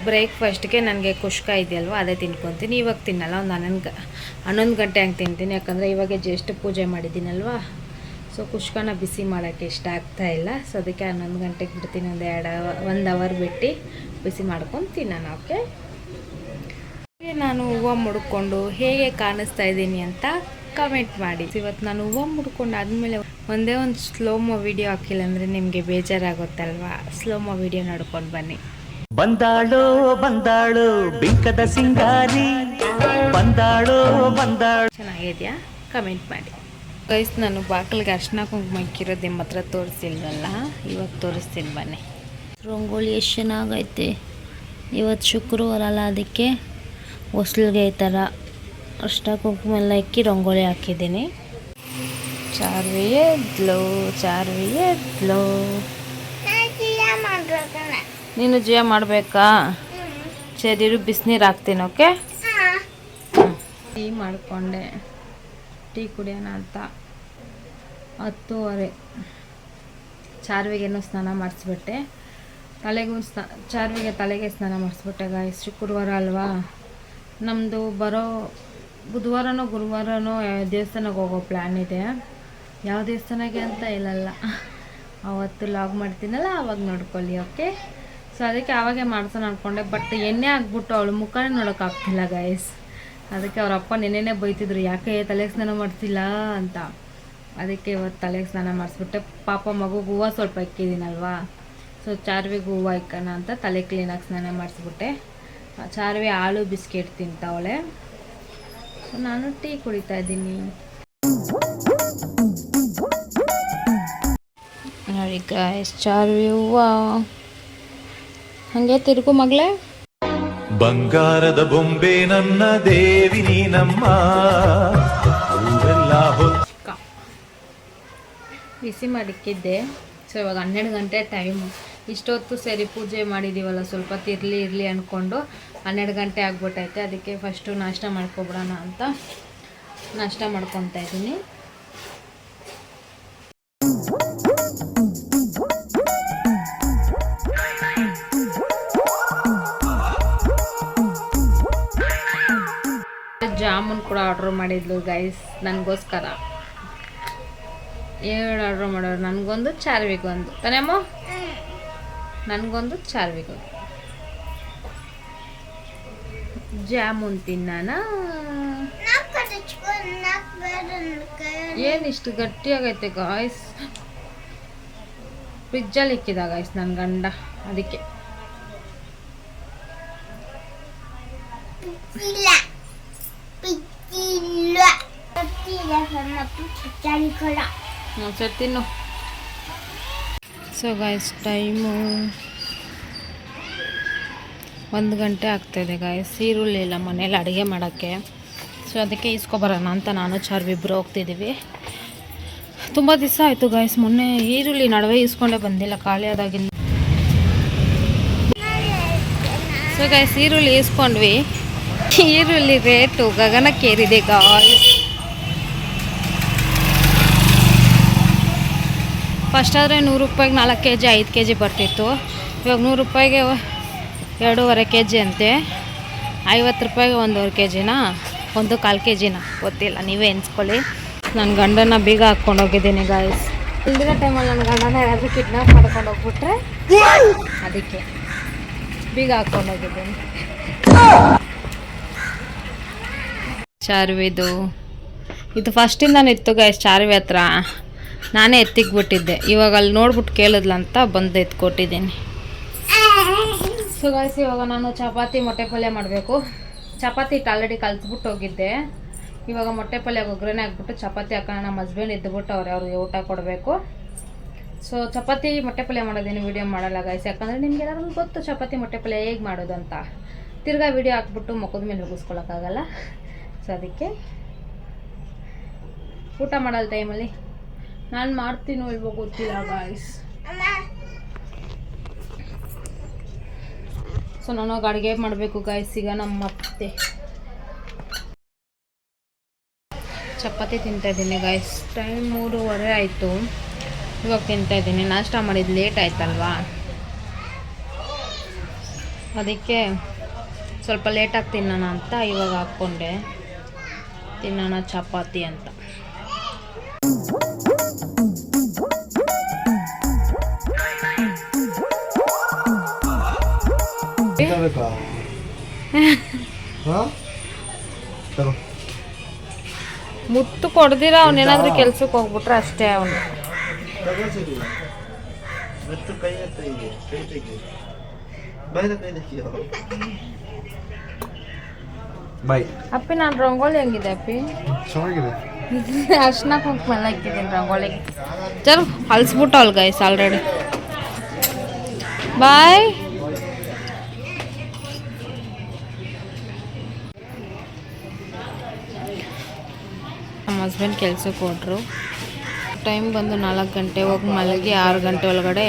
ಬ್ರೇಕ್ಫಾಸ್ಟ್ಗೆ ನನಗೆ ಕುಷ್ಕ ಇದೆಯಲ್ವ, ಅದೇ ತಿನ್ಕೊತೀನಿ. ಇವಾಗ ತಿನ್ನಲ್ಲ, ಒಂದು 11 ಗಂಟೆ ಹಂಗೆ ತಿಂತೀನಿ. ಯಾಕಂದರೆ ಇವಾಗ ಜಸ್ಟ್ ಪೂಜೆ ಮಾಡಿದ್ದೀನಲ್ವ, ಸೊ ಕುಷ್ಕನ ಬಿಸಿ ಮಾಡೋಕ್ಕೆ ಇಷ್ಟ ಆಗ್ತಾಯಿಲ್ಲ. ಸೊ ಅದಕ್ಕೆ 11 ಗಂಟೆಗೆ ಬಿಡ್ತೀನಿ. ಒಂದು ಅವರ್ ಬಿಟ್ಟು ಬಿಸಿ ಮಾಡ್ಕೊಂಡು ತಿನ್ನೋಣ. ಓಕೆ, ನಾನು ಹೂವು ಮುಡ್ಕೊಂಡು ಹೇಗೆ ಕಾಣಿಸ್ತಾ ಇದ್ದೀನಿ ಅಂತ ಕಮೆಂಟ್ ಮಾಡಿ. ಇವತ್ತು ನಾನು ಹೂವು ಮುಡ್ಕೊಂಡು ಆದಮೇಲೆ ಒಂದೇ ಒಂದು ಸ್ಲೋಮೋ ವಿಡಿಯೋ ಹಾಕಿಲ್ಲ ಅಂದರೆ ನಿಮಗೆ ಬೇಜಾರಾಗುತ್ತಲ್ವಾ. ಸ್ಲೋಮೋ ವಿಡಿಯೋ ನೋಡ್ಕೊಂಡು ಬನ್ನಿ. ಬಂದಾಳೋ ಬಂದಾಳೋ ಬಿಂಕದ ಸಿಂಗಾರಿ, ಬಂದಾಳೋ ಬಂದಾಳೋ. ಚೆನ್ನಾಗಿದೆಯಾ? ಕಮೆಂಟ್ ಮಾಡಿ ಗೈಸ್. ನಾನು ಬಾಗಿಲಿಗೆ ಅರ್ಶಿನ ಕುಂಕುಮ ಇಕ್ಕಿರೋದು ನಿಮ್ಮ ಹತ್ರ ತೋರಿಸಿಲ್ವಲ್ಲ, ಇವಾಗ ತೋರಿಸ್ತೀನಿ ಬನ್ನಿ. ರಂಗೋಲಿ ಎಷ್ಟು ಚೆನ್ನಾಗೈತೆ. ಇವತ್ತು ಶುಕ್ರವಾರ ಅಲ್ಲ, ಅದಕ್ಕೆ ಹೊಸ್ಲಿಗೆ ಈ ಥರ ಅರ್ಶಿನ ಕುಂಕುಮ ಎಲ್ಲ ಇಕ್ಕಿ ರಂಗೋಲಿ ಹಾಕಿದ್ದೀನಿ. ಚಾರ್ವಿ ಎದ್ಲು, ಚಾರ್ವಿ ಎದ್ಲು. ನೀನು ಜಿಯ ಮಾಡಬೇಕಾ? ಸರಿ, ಬಿಸಿನೀರು ಹಾಕ್ತೀನಿ. ಓಕೆ, ಟೀ ಮಾಡಿಕೊಂಡೆ. ಟೀ ಕುಡಿಯೋಣ ಅಂತ 10:30. ಚಾರ್ವಿಗೇನೋ ಸ್ನಾನ ಮಾಡಿಸ್ಬಿಟ್ಟೆ, ಚಾರ್ವಿಗೆ ತಲೆಗೆ ಸ್ನಾನ ಮಾಡಿಸ್ಬಿಟ್ಟೆ ಗಾಯ್ಸ್. ಶುಕ್ರವಾರ ಅಲ್ವಾ, ನಮ್ಮದು ಬರೋ ಬುಧವಾರನೋ ಗುರುವಾರನೋ ದೇವಸ್ಥಾನಕ್ಕೆ ಹೋಗೋ ಪ್ಲ್ಯಾನ್ ಇದೆ. ಯಾವ ದೇವಸ್ಥಾನಕ್ಕೆ ಅಂತ ಹೇಳಲ್ಲ, ಅವತ್ತು ಲಾಗ್ ಮಾಡ್ತೀನಲ್ಲ ಆವಾಗ ನೋಡ್ಕೊಳ್ಳಿ. ಓಕೆ, ಸೊ ಅದಕ್ಕೆ ಆವಾಗೇ ಮಾಡ್ಸೋಣ ಅಂದ್ಕೊಂಡೆ. ಬಟ್ ಎಣ್ಣೆ ಹಾಕ್ಬಿಟ್ಟು ಅವಳು ಮುಖನೇ ನೋಡೋಕ್ಕಾಗ್ತಿಲ್ಲ ಗಾಯ್ಸ್. ಅದಕ್ಕೆ ಅವ್ರ ಅಪ್ಪ ನೆನ್ನೆನೇ ಬೈತಿದ್ರು, ಯಾಕೆ ತಲೆಗೆ ಸ್ನಾನ ಮಾಡ್ತಿಲ್ಲ ಅಂತ. ಅದಕ್ಕೆ ಇವತ್ತು ತಲೆಗೆ ಸ್ನಾನ ಮಾಡಿಸ್ಬಿಟ್ಟೆ. ಪಾಪ ಮಗುಗೆ ಹೂವು ಸ್ವಲ್ಪ ಇಕ್ಕಿದ್ದೀನಲ್ವಾ, ಸೊ ಚಾರ್ವಿಗೆ ಹೂವು ಇಕ್ಕೋಣ ಅಂತ ತಲೆ ಕ್ಲೀನಾಗಿ ಸ್ನಾನ ಮಾಡಿಸ್ಬಿಟ್ಟೆ. ಚಾರ್ವಿ ಹಾಲು ಬಿಸ್ಕೆಟ್ ತಿಂತಾವಳೆ. ಸೊ ನಾನು ಟೀ ಕುಡಿತಾ ಇದ್ದೀನಿ. ನೋಡಿ ಗಾಯ್ಸ್, ಚಾರ್ವಿ ಹೂವು ಹಾಗೆ ತಿರುಗು ಮಗಳೇ. ಬಂಗಾರದ ಬೊಂಬೆ ನನ್ನ ದೇವಿ ನೀನಮ್ಮ, ಬಿಸಿ ಮಾಡಿಕ್ಕಿದ್ದೆ. ಸೊ ಇವಾಗ 12 ಗಂಟೆ ಟೈಮು. ಇಷ್ಟೊತ್ತು ಸರಿ ಪೂಜೆ ಮಾಡಿದ್ದೀವಲ್ಲ, ಸ್ವಲ್ಪ ಇರಲಿ ಅಂದ್ಕೊಂಡು 12 ಗಂಟೆ ಆಗ್ಬಿಟ್ಟೈತೆ. ಅದಕ್ಕೆ ಫಸ್ಟು ನಾಷ್ಟ ಮಾಡ್ಕೊಬಿಡೋಣ ಅಂತ ನಾಷ್ಟ ಮಾಡ್ಕೊತಾ ಇದ್ದೀನಿ. ಜಾಮೂನ್ ಕೂಡ ಆರ್ಡ್ರ್ ಮಾಡಿದ್ಲು ಗೈಸ್ ನನಗೋಸ್ಕರ. 2 ಆರ್ಡ್ರ್ ಮಾಡೋರು, ನನಗೊಂದು ಚಾರ್ವಿಗೊಂದು. ತಾನೇಮ್ಮ? ನನಗೊಂದು ಚಾರ್ವಿಗೊಂದು. ಜಾಮೂನ್ ತಿನ್ನೋಣ. ಏನಿಷ್ಟು ಗಟ್ಟಿಯಾಗೈತೆ ಗಾಯ್ಸ್. ಫ್ರಿಜ್ಜಲ್ಲಿ ಇಕ್ಕಿದ ಗಾಯ್ಸ್ ನನ್ನ ಗಂಡ, ಅದಕ್ಕೆ. ಸರಿ ತಿನ್ನು. ಸೊ ಗಾಯ್ಸ್, ಟೈಮು 1 ಗಂಟೆ ಆಗ್ತಾಯಿದೆ ಗಾಯ್ಸ್. ಈರುಳ್ಳಿ ಇಲ್ಲ ಮನೇಲಿ ಅಡುಗೆ ಮಾಡೋಕ್ಕೆ. ಸೊ ಅದಕ್ಕೆ ಇಸ್ಕೊಬರೋಣ ಅಂತ ನಾನು ಚಾರ್ವಿ ಇಬ್ಬರು ಹೋಗ್ತಿದ್ದೀವಿ. ತುಂಬ ದಿವಸ ಆಯಿತು ಗಾಯ್ಸ್, ಮೊನ್ನೆ ಈರುಳ್ಳಿ ನಡುವೆ ಇಸ್ಕೊಂಡೇ ಬಂದಿಲ್ಲ, ಖಾಲಿ ಆದಾಗಿಂದ. ಸೊ ಗಾಯ್ಸ್ ಈರುಳ್ಳಿ ಇಸ್ಕೊಂಡ್ವಿ. ಈರುಳ್ಳಿ ರೇಟು ಗಗನಕ್ಕೇರಿದೆ ಗಾಯ್ಸ್. ಫಸ್ಟ್ ಆದರೆ 100 ರೂಪಾಯಿಗೆ 4 kg 5 kg ಬರ್ತಿತ್ತು. ಇವಾಗ 100 ರೂಪಾಯಿಗೆ 2.5 kg ಅಂತೆ. 50 ರೂಪಾಯಿಗೆ 1.5 kgನಾ 1.25 kgನಾ ಗೊತ್ತಿಲ್ಲ, ನೀವೇ ಎನ್ಸ್ಕೊಳ್ಳಿ. ನನ್ನ ಗಂಡನ ಬೀಗ ಹಾಕ್ಕೊಂಡು ಹೋಗಿದ್ದೀನಿ ಗಾಯ್ಸ್. ಹಿಂದಿನ ಟೈಮಲ್ಲಿ ನನ್ನ ಗಂಡನ ಯಾರಾದರೂ ಕಿಡ್ನಾಪ್ ಮಾಡ್ಕೊಂಡು ಹೋಗ್ಬಿಟ್ರೆ ಅದಕ್ಕೆ ಬೀಗ ಹಾಕ್ಕೊಂಡು ಹೋಗಿದ್ದೀನಿ. ಚಾರ್ವಿದು ಇದು ಫಸ್ಟಿಂದನೂ ಇತ್ತು ಗಾಯ್ಸ್. ಚಾರ್ವಿ ಹತ್ರ ನಾನೇ ಎತ್ತಿಕ್ಬಿಟ್ಟಿದ್ದೆ. ಇವಾಗ ಅಲ್ಲಿ ನೋಡ್ಬಿಟ್ಟು ಕೇಳಿದ್ಲ ಅಂತ ಬಂದು ಎತ್ಕೊಟ್ಟಿದ್ದೀನಿ. ಸೊ ಗಾಯ್ಸ್ ಇವಾಗ ನಾನು ಚಪಾತಿ ಮೊಟ್ಟೆ ಪಲ್ಯ ಮಾಡಬೇಕು. ಚಪಾತಿ ಹಿಟ್ಟು ಆಲ್ರೆಡಿ ಕಲಿಸ್ಬಿಟ್ಟು ಹೋಗಿದ್ದೆ. ಇವಾಗ ಮೊಟ್ಟೆ ಪಲ್ಯಕ್ಕೆ ಒಗ್ಗರಣೆ ಹಾಕ್ಬಿಟ್ಟು ಚಪಾತಿ ಹಾಕೋಣ. ನಮ್ಮ ಹಸ್ಬೆಂಡ್ ಎದ್ದುಬಿಟ್ಟು ಅವ್ರಿಗೆ ಊಟ ಕೊಡಬೇಕು. ಸೊ ಚಪಾತಿ ಮೊಟ್ಟೆ ಪಲ್ಯ ಮಾಡೋದೇನು ವೀಡಿಯೋ ಮಾಡಲ್ಲ ಗಾಯ್ಸ್, ಯಾಕಂದರೆ ನಿಮ್ಗೆ ಎಲ್ಲರಿಗೂ ಗೊತ್ತು ಚಪಾತಿ ಮೊಟ್ಟೆ ಪಲ್ಯ ಹೇಗೆ ಮಾಡೋದು ಅಂತ. ತಿರ್ಗಾ ವೀಡಿಯೋ ಹಾಕ್ಬಿಟ್ಟು ಮುಖದ ಮೇಲೆ ಮುಗಿಸ್ಕೊಳಕ್ಕಾಗಲ್ಲ. ಸೊ ಅದಕ್ಕೆ ಊಟ ಮಾಡಲ್ಲ ಟೈಮಲ್ಲಿ ನಾನು ಮಾಡ್ತೀನೋ ಇಲ್ವೋ ಗೊತ್ತಿಲ್ಲ ಗಾಯ್ಸ್. ಸೊ ನಾನು ಅಡುಗೆ ಮಾಡಬೇಕು ಗಾಯ್ಸ್. ಈಗ ನಮ್ಮ ಅತ್ತೆ ಚಪಾತಿ ತಿಂತಾಯಿದ್ದೀನಿ ಗಾಯ್ಸ್. ಟೈಮ್ 3:30 ಆಯಿತು. ಇವಾಗ ತಿಂತಾಯಿದ್ದೀನಿ. ನಾಷ್ಟ ಮಾಡಿದ್ದು ಲೇಟ್ ಆಯ್ತಲ್ವಾ, ಅದಕ್ಕೆ ಸ್ವಲ್ಪ ಲೇಟಾಗಿ ತಿನ್ನೋಣ ಅಂತ ಇವಾಗ ಹಾಕ್ಕೊಂಡೆ. ತಿನ್ನೋಣ ಚಪಾತಿ ಅಂತ. ಮುತ್ತು ಕೊಡ್ದಿರ ಅವನೇನಾದ್ರೂ ಕೆಲ್ಸಕ್ಕೆ ಹೋಗ್ಬಿಟ್ರೆ ಅಷ್ಟೇ. ಅವನು ಅಪ್ಪಿ ನಾನು ರಂಗೋಲಿ ಹೆಂಗಿದೆ ಅಪ್ಪಿ? ಅರ್ಶಿನ ಕುಂಕುಮ ಎಲ್ಲ ಇಕ್ಕಿದ್ದೀನಿ ರಂಗೋಲಿಗೆ. ಜರ್ ಹಲ್ಸ್ಬಿಟ್ಟವಲ್ ಗೈಸ್ ಆಲ್ರೆಡಿ. ಬಾಯ್. ನಮ್ಮ ಹಸ್ಬೆಂಡ್ ಕೆಲ್ಸಕ್ಕೆ ಹೊರಟ್ರು. ಟೈಮ್ ಬಂದು 4 ಗಂಟೆ. ಹೋಗಿ ಮಲಗಿ 6 ಗಂಟೆ ಒಳಗಡೆ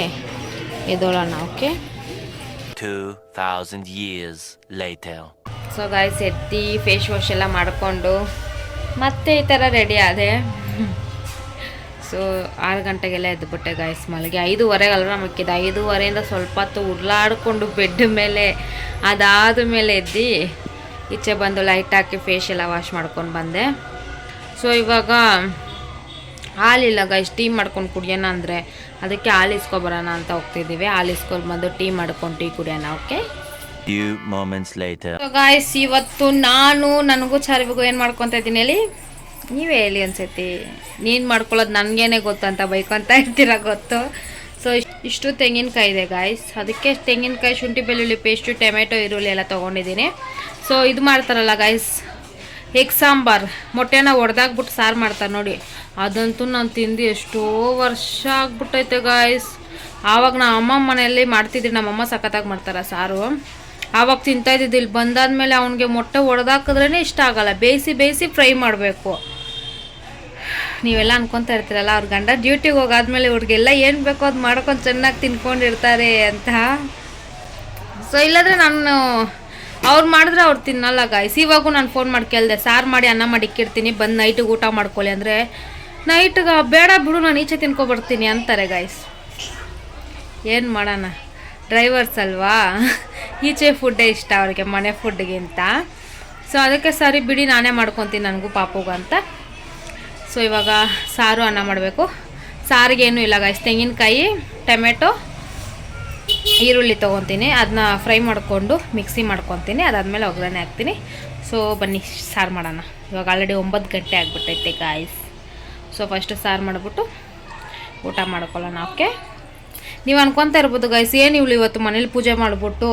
ಎದ್ದೋಳೋಣ. Okay. 2000 years later. So guys ಎತ್ತಿ ಫೇಸ್ ವಾಶ್ ಎಲ್ಲ ಮಾಡಿಕೊಂಡು ಮತ್ತೆ ಈ ಥರ ರೆಡಿ ಆದೆ. ಸೊ 6 ಗಂಟೆಗೆಲ್ಲ ಎದ್ದುಬಿಟ್ಟೆ ಗಾಯ್ಸ್. ಮಲಗಿ 5:30 ಅಲ್ವಾ ಮಕ್ಕಿದ್ದು. 5:30ಇಂದ ಸ್ವಲ್ಪ ಹೊತ್ತು ಉರ್ಲಾಡಿಕೊಂಡು ಬೆಡ್ ಮೇಲೆ, ಅದಾದ ಮೇಲೆ ಎದ್ದು ಈಚೆ ಬಂದು ಲೈಟ್ ಹಾಕಿ ಫೇಸ್ ಎಲ್ಲ ವಾಶ್ ಮಾಡ್ಕೊಂಡು ಬಂದೆ. ಸೊ ಇವಾಗ ಹಾಲಿಲ್ಲ ಗಾಯ್ಸ್, ಟೀ ಮಾಡ್ಕೊಂಡು ಕುಡಿಯೋಣ ಅಂದರೆ ಅದಕ್ಕೆ ಹಾಲು ಇಸ್ಕೊಬರೋಣ ಅಂತ ಹೋಗ್ತಿದ್ದೀವಿ. ಹಾಲು ಇಸ್ಕೊಂಡು ಬಂದು ಟೀ ಮಾಡ್ಕೊಂಡು ಟೀ ಕುಡಿಯೋಣ. Okay. Few moments later. So guys ಇವತ್ತು ನನಗೂ ಚಾರ್ವಿಗೂ ಏನು ಮಾಡ್ಕೊತಾ ಇದ್ದೀನಿ ಹೇಳಿ, ನೀವೇ ಹೇಳಿ ಅನ್ಸೈತಿ. ನೀನು ಮಾಡ್ಕೊಳ್ಳೋದು ನನಗೇನೆ ಗೊತ್ತು ಅಂತ ಬೈಕೊಂತ ಇರ್ತೀರ ಗೊತ್ತು. ಸೊ ಇಷ್ಟು ತೆಂಗಿನಕಾಯಿ ಇದೆ ಗಾಯ್ಸ್. ಅದಕ್ಕೆ ತೆಂಗಿನಕಾಯಿ, ಶುಂಠಿ ಬೆಳ್ಳುಳ್ಳಿ ಪೇಸ್ಟು, ಟೊಮೆಟೊ, ಈರುಳ್ಳಿ ಎಲ್ಲ ತೊಗೊಂಡಿದ್ದೀನಿ. ಸೊ ಇದು ಮಾಡ್ತಾರಲ್ಲ ಗಾಯ್ಸ್, ಎಗ್ ಸಾಂಬಾರು, ಮೊಟ್ಟೆನ ಒಡೆದಾಕ್ಬಿಟ್ಟು ಸಾರು ಮಾಡ್ತಾರೆ ನೋಡಿ, ಅದಂತೂ ನಾನು ತಿಂದು ಎಷ್ಟೋ ವರ್ಷ ಆಗ್ಬಿಟ್ಟೈತೆ ಗಾಯ್ಸ್. ಆವಾಗ ನಮ್ಮ ಅಮ್ಮ ಮನೆಯಲ್ಲಿ ಮಾಡ್ತಿದ್ರಿ. ನಮ್ಮಮ್ಮ ಸಖತ್ತಾಗಿ ಮಾಡ್ತಾರೆ ಸಾರು. ಆವಾಗ ತಿಂತಾಯಿದ್ದು. ಇಲ್ಲಿ ಬಂದಾದ್ಮೇಲೆ ಅವ್ನಿಗೆ ಮೊಟ್ಟೆ ಒಡೆದಾಕಿದ್ರೇ ಇಷ್ಟ ಆಗಲ್ಲ. ಬೇಯಿಸಿ ಫ್ರೈ ಮಾಡಬೇಕು. ನೀವೆಲ್ಲ ಅನ್ಕೊತಾ ಇರ್ತೀರಲ್ಲ ಅವ್ರ ಗಂಡ ಡ್ಯೂಟಿಗೆ ಹೋಗಾದ್ಮೇಲೆ ಇವ್ರಿಗೆಲ್ಲ ಏನು ಬೇಕೋ ಅದು ಮಾಡ್ಕೊಂಡು ಚೆನ್ನಾಗಿ ತಿನ್ಕೊಂಡಿರ್ತಾರೆ ಅಂತ. ಸೊ ಇಲ್ಲಾಂದರೆ ನಾನು ಅವ್ರು ಮಾಡಿದ್ರೆ ಅವ್ರು ತಿನ್ನಲ್ಲ ಗಾಯ್ಸ್. ಇವಾಗೂ ನಾನು ಫೋನ್ ಮಾಡಿ ಕೇಳಿದೆ, ಸಾರು ಮಾಡಿ ಅನ್ನ ಮಾಡಿ ಇಕ್ಕಿರ್ತೀನಿ, ಬಂದು ನೈಟಿಗೆ ಊಟ ಮಾಡ್ಕೊಳ್ಳಿ ಅಂದರೆ, ನೈಟ್ಗೆ ಬೇಡ ಬಿಡು ನಾನು ಈಚೆ ತಿನ್ಕೊಬರ್ತೀನಿ ಅಂತಾರೆ ಗಾಯ್ಸ್. ಏನು ಮಾಡೋಣ, ಡ್ರೈವರ್ಸ್ ಅಲ್ವಾ, ಈಚೆ ಫುಡ್ಡೇ ಇಷ್ಟ ಅವ್ರಿಗೆ ಮನೆ ಫುಡ್ಗಿಂತ. ಸೊ ಅದಕ್ಕೆ ಸರಿ ಬಿಡಿ ನಾನೇ ಮಾಡ್ಕೊತೀನಿ ನನಗೂ ಪಾಪುಗೂ ಅಂತ. ಸೊ ಇವಾಗ ಸಾರು ಅನ್ನ ಮಾಡಬೇಕು. ಸಾರಿಗೇನೂ ಇಲ್ಲ ಗಾಯ್ಸ್, ತೆಂಗಿನಕಾಯಿ, ಟೊಮೆಟೊ, ಈರುಳ್ಳಿ ತೊಗೊತೀನಿ, ಅದನ್ನ ಫ್ರೈ ಮಾಡಿಕೊಂಡು ಮಿಕ್ಸಿ ಮಾಡ್ಕೊತೀನಿ. ಅದಾದಮೇಲೆ ಒಗ್ಗರಣೆ ಹಾಕ್ತೀನಿ. ಸೊ ಬನ್ನಿ ಸಾರು ಮಾಡೋಣ. ಇವಾಗ ಆಲ್ರೆಡಿ 9 ಗಂಟೆ ಆಗಿಬಿಟ್ಟೈತೆ ಗಾಯ್ಸ್. ಸೊ ಫಸ್ಟು ಸಾರು ಮಾಡಿಬಿಟ್ಟು ಊಟ ಮಾಡ್ಕೊಳ್ಳೋಣ. ಓಕೆ. ನೀವು ಅನ್ಕೊತಾ ಇರ್ಬೋದು ಗಾಯ್ಸ್, ಏನು ಇವಳು ಇವತ್ತು ಮನೇಲಿ ಪೂಜೆ ಮಾಡಿಬಿಟ್ಟು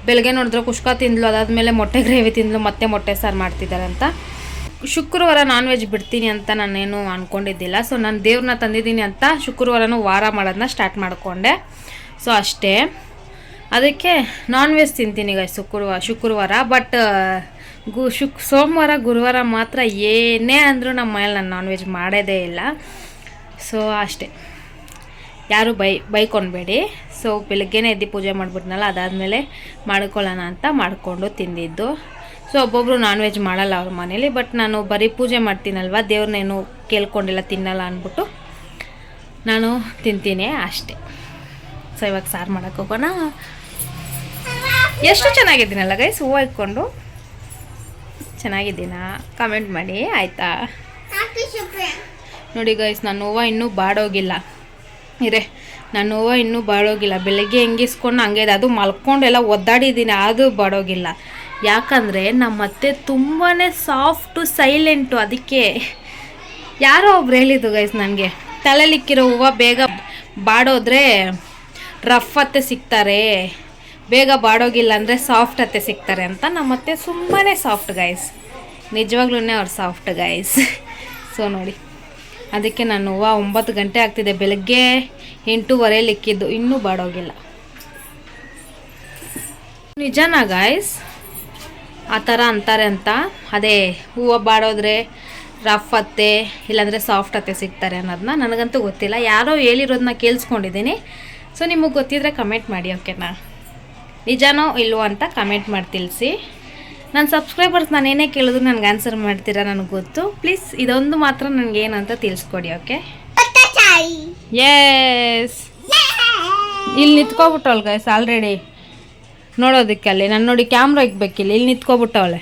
ಬೆಳಗ್ಗೆ ನೋಡಿದ್ರೆ ಕುಷ್ಕ ತಿಂದ್ಲು, ಅದಾದಮೇಲೆ ಮೊಟ್ಟೆ ಗ್ರೇವಿ ತಿಂದ್ಲು, ಮತ್ತೆ ಮೊಟ್ಟೆ ಸಾರು ಮಾಡ್ತಿದ್ದಾರೆ ಅಂತ. ಶುಕ್ರವಾರ ನಾನ್ ವೆಜ್ ಬಿಡ್ತೀನಿ ಅಂತ ನಾನೇನು ಅಂದ್ಕೊಂಡಿದ್ದಿಲ್ಲ. ಸೊ ನಾನು ದೇವ್ರನ್ನ ತಂದಿದ್ದೀನಿ ಅಂತ ಶುಕ್ರವಾರನೂ ವಾರ ಮಾಡೋದನ್ನ ಸ್ಟಾರ್ಟ್ ಮಾಡಿಕೊಂಡೆ. ಸೊ ಅಷ್ಟೇ. ಅದಕ್ಕೆ ನಾನ್ ವೆಜ್ ತಿಂತೀನಿ ಈಗ ಶುಕ್ರವಾರ ಬಟ್ ಸೋಮವಾರ ಗುರುವಾರ ಮಾತ್ರ ಏನೇ ಅಂದರೂ ನಮ್ಮ ಮನೇಲಿ ನಾನು ನಾನ್ ವೆಜ್ ಮಾಡೋದೇ ಇಲ್ಲ. ಸೊ ಅಷ್ಟೇ, ಯಾರು ಬೈಕೊಳ್ಬೇಡಿ. ಸೊ ಬೆಳಗ್ಗೆನೇ ಎದ್ದು ಪೂಜೆ ಮಾಡಿಬಿಟ್ನಲ್ಲ, ಅದಾದಮೇಲೆ ಮಾಡ್ಕೊಳ್ಳೋಣ ಅಂತ ಮಾಡಿಕೊಂಡು ತಿಂದಿದ್ದು. ಸೊ ಒಬ್ಬೊಬ್ಬರು ನಾನ್ ವೆಜ್ ಮಾಡಲ್ಲ ಅವ್ರ ಮನೇಲಿ, ಬಟ್ ನಾನು ಬರೀ ಪೂಜೆ ಮಾಡ್ತೀನಲ್ವ, ದೇವ್ರನ್ನೇನು ಕೇಳ್ಕೊಂಡಿಲ್ಲ, ತಿನ್ನಲ್ಲ ಅಂದ್ಬಿಟ್ಟು ನಾನು ತಿಂತೀನಿ ಅಷ್ಟೇ. ಸೊ ಇವಾಗ ಸಾರು ಮಾಡೋಕ್ಕೆ ಹೋಗೋಣ. ಎಷ್ಟು ಚೆನ್ನಾಗಿದ್ದೀನಲ್ಲ ಗೈಸ್, ಹೂವು ಇಟ್ಕೊಂಡು ಚೆನ್ನಾಗಿದ್ದೀನಾ ಕಮೆಂಟ್ ಮಾಡಿ ಆಯಿತಾ. ನೋಡಿ ಗೈಸ್, ನನ್ನ ಹೂವು ಇನ್ನೂ ಬಾಡೋಗಿಲ್ಲ ನನ್ನ ಹೂವು ಇನ್ನೂ ಬಾಡೋಗಿಲ್ಲ. ಬೆಳಗ್ಗೆ ಹೆಂಗಿಸ್ಕೊಂಡು ಹಂಗೆ ಇದೆ, ಅದು ಮಲ್ಕೊಂಡೆಲ್ಲ ಒದ್ದಾಡಿದ್ದೀನಿ, ಅದು ಬಾಡೋಗಿಲ್ಲ. ಯಾಕಂದರೆ ನಮ್ಮತ್ತೆ ತುಂಬಾ ಸಾಫ್ಟು ಸೈಲೆಂಟು. ಅದಕ್ಕೆ ಯಾರೋ ಒಬ್ರು ಹೇಳಿದ್ದು ಗೈಸ್ ನನಗೆ, ತಲೆಲಿಕ್ಕಿರೋ ಹೂವು ಬೇಗ ಬಾಡೋದ್ರೆ ರಫ್ ಅತ್ತೆ ಸಿಗ್ತಾರೆ, ಬೇಗ ಬಾಡೋಗಿಲ್ಲ ಅಂದರೆ ಸಾಫ್ಟ್ ಅತ್ತೆ ಸಿಗ್ತಾರೆ ಅಂತ. ನಮ್ಮತ್ತೆ ತುಂಬಾ ಸಾಫ್ಟ್ ಗೈಸ್, ನಿಜವಾಗ್ಲೂ ಅವ್ರು ಸಾಫ್ಟ್ ಗೈಸ್. ಸೊ ನೋಡಿ, ಅದಕ್ಕೆ ನಾನು ಹೂವು 9 ಗಂಟೆ ಆಗ್ತಿದೆ, ಬೆಳಗ್ಗೆ 8:15 ಇಕ್ಕಿದ್ದು, ಇನ್ನೂ ಬಾಡೋಗಿಲ್ಲ. ನಿಜನಾ ಗಾಯ್ಸ್, ಆ ಥರ ಅಂತಾರೆ ಅಂತ. ಅದೇ ಹೂವು ಬಾಡೋದ್ರೆ ರಫ್ ಅತ್ತೆ ಇಲ್ಲಾಂದರೆ ಸಾಫ್ಟ್ ಅತ್ತೆ ಸಿಗ್ತಾರೆ ಅನ್ನೋದನ್ನ ನನಗಂತೂ ಗೊತ್ತಿಲ್ಲ, ಯಾರೋ ಹೇಳಿರೋದನ್ನ ಕೇಳಿಸ್ಕೊಂಡಿದ್ದೀನಿ. ಸೊ ನಿಮಗೆ ಗೊತ್ತಿದ್ರೆ ಕಮೆಂಟ್ ಮಾಡಿ, ಓಕೆನಾ? ನಿಜನೋ ಇಲ್ವೋ ಅಂತ ಕಮೆಂಟ್ ಮಾಡಿ ತಿಳಿಸಿ. ನನ್ನ ಸಬ್ಸ್ಕ್ರೈಬರ್ಸ್ ನಾನು ಏನೇ ಕೇಳಿದ್ರು ನನಗೆ ಆನ್ಸರ್ ಮಾಡ್ತೀರಾ, ನನಗೆ ಗೊತ್ತು. ಪ್ಲೀಸ್ ಇದೊಂದು ಮಾತ್ರ ನನಗೇನು ಅಂತ ತಿಳಿಸ್ಕೊಡಿ, ಓಕೆ? ಎಸ್, ಇಲ್ಲಿ ನಿಂತ್ಕೊಬಿಟ್ಟವಳು ಗೈಸ್ ಆಲ್ರೆಡಿ ನೋಡೋದಕ್ಕೆ. ಅಲ್ಲಿ ನಾನು ನೋಡಿ ಕ್ಯಾಮ್ರಾ ಇಕ್ಬೇಕಿಲ್ಲ, ಇಲ್ಲಿ ನಿಂತ್ಕೊಬಿಟ್ಟವಳೆ.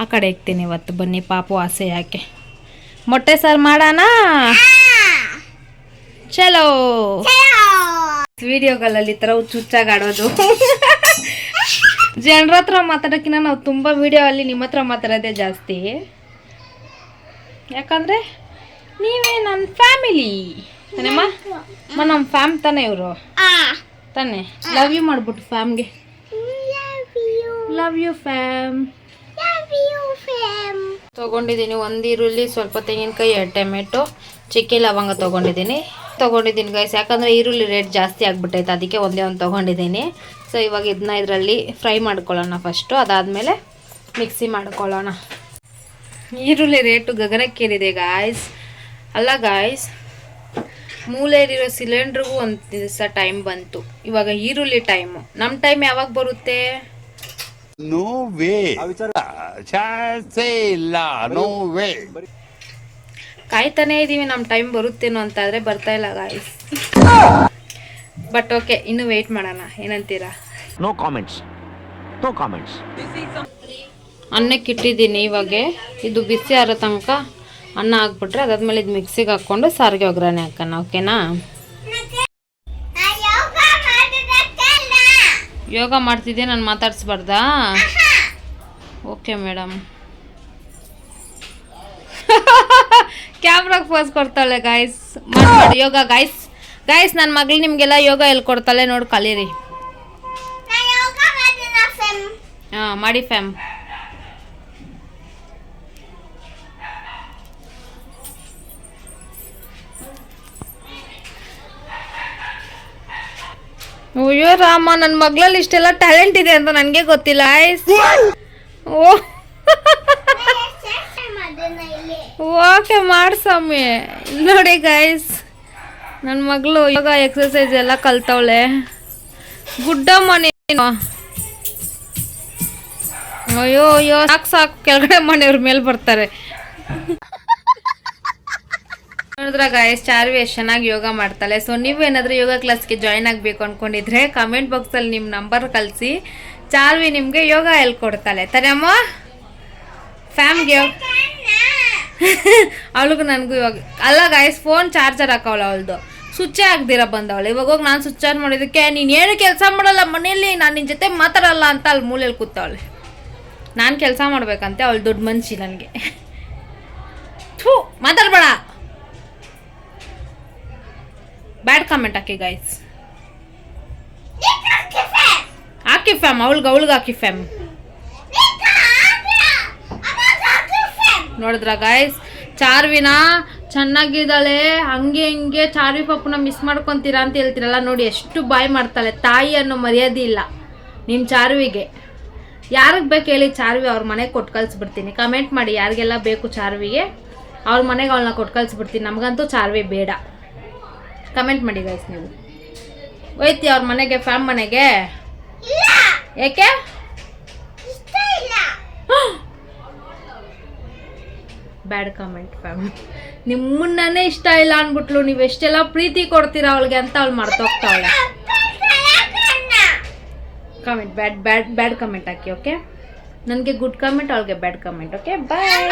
ಆ ಕಡೆ ಇಕ್ತೀನಿ ಇವತ್ತು, ಬನ್ನಿ ಪಾಪು ಆಸೆ ಯಾಕೆ. ಮೊಟ್ಟೆ ಸಾರು ಮಾಡೋಣ, ಚಲೋ. ವಿಡಿಯೋಗಳಲ್ಲಿ ಈ ಥರ ಹುಚ್ಚಾಗಾಡೋದು ಜನರ ಹತ್ರ ಮಾತಾಡೋಕ್ಕಿಂತ ನಾವು ತುಂಬ ವಿಡಿಯೋ ಅಲ್ಲಿ ನಿಮ್ಮ ಹತ್ರ ಮಾತಾಡೋದೇ ಜಾಸ್ತಿ. ಯಾಕಂದರೆ ನೀವೇ ನನ್ನ ಫ್ಯಾಮಿಲಿ ತಾನೇಮ್ಮ, ನಮ್ಮ ಫ್ಯಾಮ್ ತಾನೇ ಇವರು ತಾನೇ. ಲವ್ ಯು ಮಾಡ್ಬಿಟ್ಟು ಫ್ಯಾಮ್ಗೆ, ಲವ್ ಯು ಫ್ಯಾಮ್. ತೊಗೊಂಡಿದ್ದೀನಿ 1 ಈರುಳ್ಳಿ, ಸ್ವಲ್ಪ ತೆಂಗಿನಕಾಯಿ, 2 ಟೊಮೆಟೊ, ಚಕ್ಕೆ ಲವಂಗ ತೊಗೊಂಡಿದ್ದೀನಿ ಗೈಸ್. ಯಾಕಂದರೆ ಈರುಳ್ಳಿ ರೇಟ್ ಜಾಸ್ತಿ ಆಗಿಬಿಟ್ಟೈತೆ, ಅದಕ್ಕೆ ಒಂದೇ ಒಂದು ತೊಗೊಂಡಿದ್ದೀನಿ. ಸೊ ಇವಾಗ ಇದನ್ನ ಇದರಲ್ಲಿ ಫ್ರೈ ಮಾಡ್ಕೊಳ್ಳೋಣ ಫಸ್ಟು, ಅದಾದಮೇಲೆ ಮಿಕ್ಸಿ ಮಾಡ್ಕೊಳ್ಳೋಣ. ಈರುಳ್ಳಿ ರೇಟು ಗಗನಕ್ಕೇರಿದೆ ಗಾಯ್ಸ್. ಅಲ್ಲ ಗಾಯ್ಸ್, ಮೂಲೆಯಲ್ಲಿರೋ ಸಿಲಿಂಡ್ರಿಗೂ ಒಂದು ದಿವಸ ಟೈಮ್ ಬಂತು, ಇವಾಗ ಈರುಳ್ಳಿ ಟೈಮು. ನಮ್ಮ ಟೈಮ್ ಯಾವಾಗ ಬರುತ್ತೆ? ನೋ ವೇ, ಚಾನ್ಸೇ ಇಲ್ಲ, ನೋ ವೇ. ಕಾಯ್ತಾನೇ ಇದ್ದೀವಿ ನಮ್ಮ ಟೈಮ್ ಬರುತ್ತೇನೋ ಅಂತ, ಆದರೆ ಬರ್ತಾ ಇಲ್ಲ ಗಾಯ್ಸ್. ಬಟ್ ಓಕೆ, ಇನ್ನು ವೆಯ್ಟ್ ಮಾಡೋಣ, ಏನಂತೀರಾ? No comments. No comments. ಅನ್ನಕ್ಕೆ ಇಟ್ಟಿದ್ದೀನಿ ಇವಾಗ. ಇದು ಬಿಸಿ ಆರೋ ತನಕ ಅನ್ನ ಹಾಕ್ಬಿಟ್ರೆ ಅದಾದ್ಮೇಲೆ ಇದು ಮಿಕ್ಸಿಗೆ ಹಾಕ್ಕೊಂಡು ಸಾರಿಗೆ ಒಗ್ಗರಣೆ ಹಾಕೋಣ, ಓಕೆನಾ? ಯೋಗ ಮಾಡ್ತಿದ್ದೆ, ನಾನು ಮಾತಾಡ್ಸ್ಬಾರ್ದಾ? Okay madam. ಕ್ಯಾಮ್ರಾಗೆ ಪೋಸ್ ಕೊಡ್ತಾಳೆ ಗಾಯ್ಸ್. ಮಾಡಿ ಯೋಗ ಗಾಯ್ಸ್. ನನ್ನ ಮಗಳು ನಿಮಗೆಲ್ಲ ಯೋಗ ಹೇಳ್ಕೊಡ್ತಾಳೆ, ನೋಡಿ ಕಲೀರಿ. ಹಾಂ ಮಾಡಿ ಫ್ಯಾಮ್. ಅಯ್ಯೋ ರಾಮ, ನನ್ನ ಮಗಳಲ್ಲಿ ಇಷ್ಟೆಲ್ಲ ಟ್ಯಾಲೆಂಟ್ ಇದೆ ಅಂತ ನನಗೆ ಗೊತ್ತಿಲ್ಲ ಗಾಯ್ಸ್. ಓಕೆ ಮಾಡ್ಸಮ್ಮಿ. ನೋಡಿ ಗಾಯ್ಸ್, ನನ್ನ ಮಗಳು ಯೋಗ ಎಕ್ಸಸೈಸ್ ಎಲ್ಲ ಕಲ್ತವಳೆ. ಗುಡ್ಡಮ್ಮ ನೀನು. ಅಯ್ಯೋ ಸಾಕು ಕೆಳಗಡೆ ಮನೆಯವ್ರ ಮೇಲೆ ಬರ್ತಾರೆ. ನೋಡಿದ್ರ ಗಾಯ್ಸ್, ಚಾರ್ವಿ ಎಷ್ಟು ಚೆನ್ನಾಗಿ ಯೋಗ ಮಾಡ್ತಾಳೆ. ಸೊ ನೀವೇನಾದರೂ ಯೋಗ ಕ್ಲಾಸ್ಗೆ ಜಾಯ್ನ್ ಆಗಬೇಕು ಅಂದ್ಕೊಂಡಿದ್ರೆ ಕಮೆಂಟ್ ಬಾಕ್ಸಲ್ಲಿ ನಿಮ್ಮ ನಂಬರ್ ಕಳಿಸಿ, ಚಾರ್ವಿ ನಿಮಗೆ ಯೋಗ ಹೇಳ್ಕೊಡ್ತಾಳೆ ತಾನೇ ಅಮ್ಮ? ಫ್ಯಾಮ್ಗೆ ಅವಳಿಗೂ ನನಗೂ ಇವಾಗ ಅಲ್ಲ ಗಾಯ್ಸ್, ಫೋನ್ ಚಾರ್ಜರ್ ಹಾಕವಳ, ಅವಳದು ಸ್ವಿಚ್ಚೇ ಆಗದಿರ ಬಂದವಳು. ಇವಾಗ ಹೋಗಿ ನಾನು ಸ್ವಿಚ್ ಆನ್ ಮಾಡಿದ್ದಕ್ಕೆ ನೀನು ಏನು ಕೆಲಸ ಮಾಡಲ್ಲ ಮನೇಲಿ, ನಾನು ನಿನ್ನ ಜೊತೆ ಮಾತಾಡಲ್ಲ ಅಂತ ಅಲ್ಲಿ ಮೂಲೆಯಲ್ಲಿ ಕೂತವಳೆ. ನಾನು ಕೆಲಸ ಮಾಡ್ಬೇಕಂತೆ, ಅವಳು ದೊಡ್ಡ ಮನುಷ್ಯ ನನಗೆ. ಥೂ, ಮಾತಾಡ್ಬೇಡ. ಬ್ಯಾಡ್ ಕಾಮೆಂಟ್ ಹಾಕಿ ಗಾಯ್ಸ್. ಹಾಕಿ ಫ್ಯಾಮ್, ಅವಳಿಗೆ ಹಾಕಿ ಫ್ಯಾಮ್. ನೋಡಿದ್ರ ಗಾಯ್ಸ್, ಚಾರ್ವಿನ ಚೆನ್ನಾಗಿದ್ದಾಳೆ, ಹಂಗೆ ಹಿಂಗೆ ಚಾರ್ವಿ ಪಾಪನ ಮಿಸ್ ಮಾಡ್ಕೊತೀರಾ ಅಂತ ಹೇಳ್ತೀರಲ್ಲ ನೋಡಿ, ಎಷ್ಟು ಬಾಯ್ ಮಾಡ್ತಾಳೆ. ತಾಯಿ ಅನ್ನೋ ಮರ್ಯಾದೆ ಇಲ್ಲ ನಿಮ್ಮ ಚಾರ್ವಿಗೆ. ಯಾರಿಗೆ ಬೇಕು ಹೇಳಿ ಚಾರ್ವಿ, ಅವ್ರ ಮನೆಗೆ ಕೊಟ್ಟು ಕಳಿಸ್ಬಿಡ್ತೀನಿ. ಕಮೆಂಟ್ ಮಾಡಿ ಯಾರಿಗೆಲ್ಲ ಬೇಕು ಚಾರ್ವಿಗೆ, ಅವ್ರ ಮನೆಗೆ ಅವಳನ್ನ ಕೊಟ್ಟು ಕಳಿಸ್ಬಿಡ್ತೀನಿ. ನಮಗಂತೂ ಚಾರ್ವಿ ಬೇಡ. ಕಮೆಂಟ್ ಮಾಡಿ ಗೈಸ್. ನೀವು ಹೋಯ್ತಿ ಅವ್ರ ಮನೆಗೆ, ಫ್ಯಾಮ್ ಮನೆಗೆ? ಯಾಕೆ? Bad comment fam. ನಿಮ್ಮನ್ನೇ ಇಷ್ಟ ಇಲ್ಲ ಅಂದ್ಬಿಟ್ಲು, ನೀವು ಎಷ್ಟೆಲ್ಲ ಪ್ರೀತಿ ಕೊಡ್ತೀರಾ ಅವಳಿಗೆ ಅಂತ ಅವಳು ಮರ್ತೋಗ್ತಾವಳೆ. ಕಮೆಂಟ್ ಬ್ಯಾಡ್ ಕಮೆಂಟ್ ಹಾಕಿ, ಓಕೆ? ನನಗೆ ಗುಡ್ ಕಮೆಂಟ್, ಅವಳಿಗೆ ಬ್ಯಾಡ್ ಕಮೆಂಟ್, ಓಕೆ? ಬಾಯ್.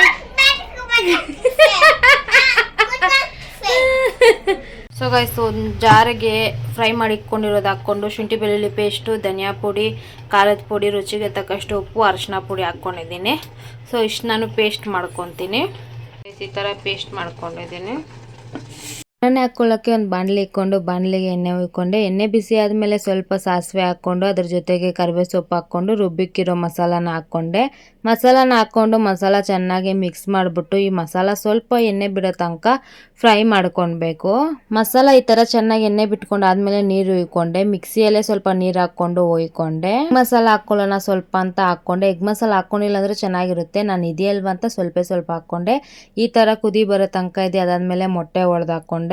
ಸೊ ಗೈಸ್, ಒಂದು ಜಾರಿಗೆ ಫ್ರೈ ಮಾಡಿ ಇಟ್ಕೊಂಡಿರೋದು ಹಾಕ್ಕೊಂಡು ಶುಂಠಿ ಬೆಳ್ಳುಳ್ಳಿ ಪೇಸ್ಟು, ಧನಿಯಾ ಪುಡಿ, ಖಾರದ ಪುಡಿ, ರುಚಿಗೆ ತಕ್ಕಷ್ಟು ಉಪ್ಪು, ಅರಿಶಿನ ಪುಡಿ ಹಾಕ್ಕೊಂಡಿದ್ದೀನಿ. ಸೊ ಇಷ್ಟು ನಾನು ಪೇಸ್ಟ್ ಮಾಡ್ಕೊತೀನಿ. ಈ ಥರ ಪೇಸ್ಟ್ ಮಾಡ್ಕೊಂಡಿದ್ದೀನಿ. ಎಣ್ಣೆ ಹಾಕ್ಕೊಳ್ಳೋಕ್ಕೆ ಒಂದು ಬಾಣಲೆ ಇಕ್ಕೊಂಡು ಬಾಣಲೆಗೆ ಎಣ್ಣೆ ಹುಯ್ಕೊಂಡೆ. ಎಣ್ಣೆ ಬಿಸಿ ಆದಮೇಲೆ ಸ್ವಲ್ಪ ಸಾಸಿವೆ ಹಾಕ್ಕೊಂಡು ಅದ್ರ ಜೊತೆಗೆ ಕರಿಬೇವು ಸೊಪ್ಪು ಹಾಕ್ಕೊಂಡು ರುಬ್ಬಿಕ್ಕಿರೋ ಮಸಾಲಾನ ಹಾಕ್ಕೊಂಡೆ. ಮಸಾಲ ಚೆನ್ನಾಗಿ ಮಿಕ್ಸ್ ಮಾಡಿಬಿಟ್ಟು ಈ ಮಸಾಲ ಸ್ವಲ್ಪ ಎಣ್ಣೆ ಬಿಡೋ ತನಕ ಫ್ರೈ ಮಾಡ್ಕೊಳ್ಬೇಕು. ಮಸಾಲ ಈ ಥರ ಚೆನ್ನಾಗಿ ಎಣ್ಣೆ ಬಿಟ್ಕೊಂಡು ಆದಮೇಲೆ ನೀರು ಹುಯ್ಕೊಂಡೆ. ಮಿಕ್ಸಿಯಲ್ಲೇ ಸ್ವಲ್ಪ ನೀರು ಹಾಕ್ಕೊಂಡು ಹುಯ್ಕೊಂಡೆ. ಮಸಾಲ ಹಾಕ್ಕೊಳ್ಳೋಣ ಸ್ವಲ್ಪ ಅಂತ ಹಾಕ್ಕೊಂಡೆ. ಎಗ್ ಮಸಾಲ ಹಾಕ್ಕೊಂಡಿಲ್ಲ ಅಂದರೆ ಚೆನ್ನಾಗಿರುತ್ತೆ, ನಾನು ಇದೆಯಲ್ವ ಅಂತ ಸ್ವಲ್ಪ ಹಾಕ್ಕೊಂಡೆ. ಈ ಥರ ಕುದಿ ಬರೋ ತನಕ ಇದೆ. ಅದಾದಮೇಲೆ ಮೊಟ್ಟೆ ಒಡೆದಾಕೊಂಡೆ.